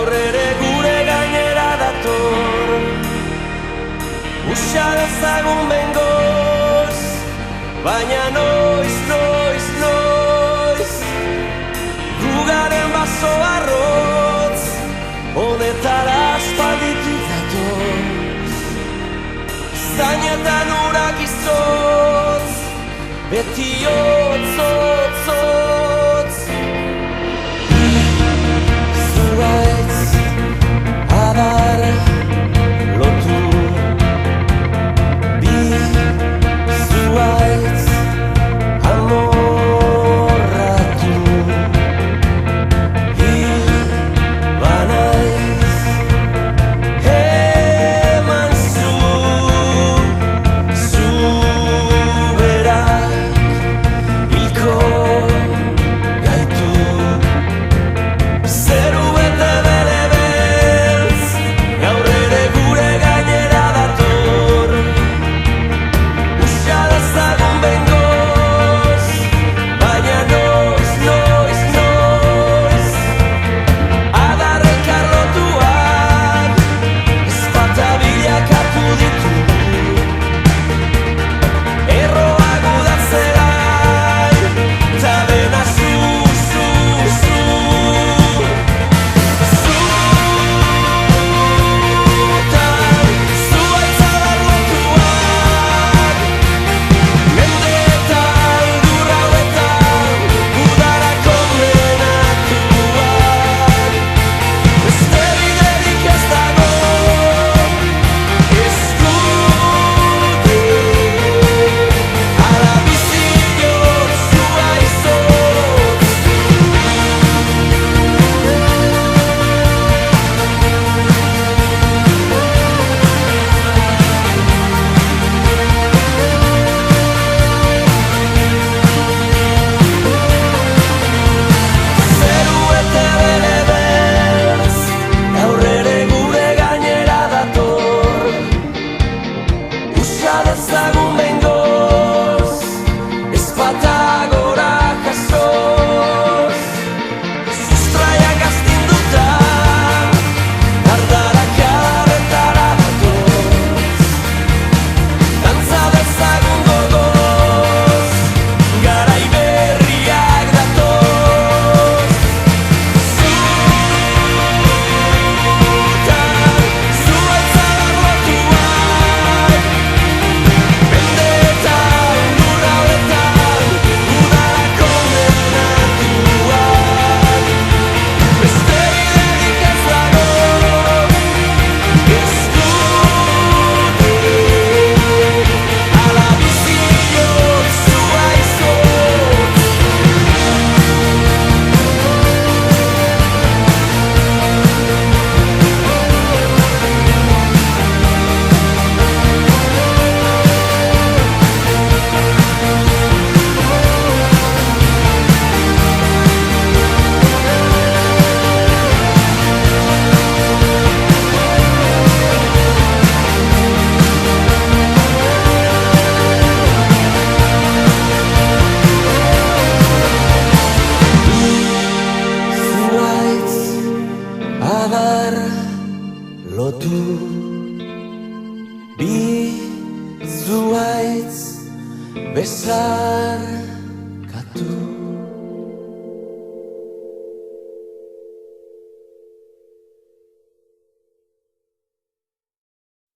gaur ere gure gainera dator. Usa dezagun bengoz, baina noiz, noiz, noiz, gugaren baso arrotz, honetara aspalditik datoz. Zainetan urak izotz, beti otz, otz, otz. Zuaitz, adar, lotu. Bi, zuaitz, amorratu. Hil, banaiz, eman zu berak hilko gaitu. Zeru bete bere beltz, gaur ere gure gainera dator. Usa dezagun bengoz, baina noiz, noiz, noiz, adarrek arlotuak ezpata bilakatu ditu. Erroak udatzerai, eta dena zu, zu, zu. Zutan, zuaitz adar lotuak, mendeetan, lur hauetan, udara kondenatuak. Beste biderik ez dago, eskutik, ala bizi bihotz, zuaitz hotz. Zeru bete bere beltz, gaur ere gure gainera dator. Usa dezagun bengoz, ezpata gora jasoz. Sustraiak astinduta, dardarak adarretara datoz. Dantza dezagun gogoz, garai berriak datoz. Zutan, zuaitz adar lotuak, mendeetan, lur hauetan, udara kondenatuak. Beste biderik ez dago, eskutik, ala bizi bihotz, zuaitz hotz. Zuaitz, adar, lotu. Bi, zuaitz, besan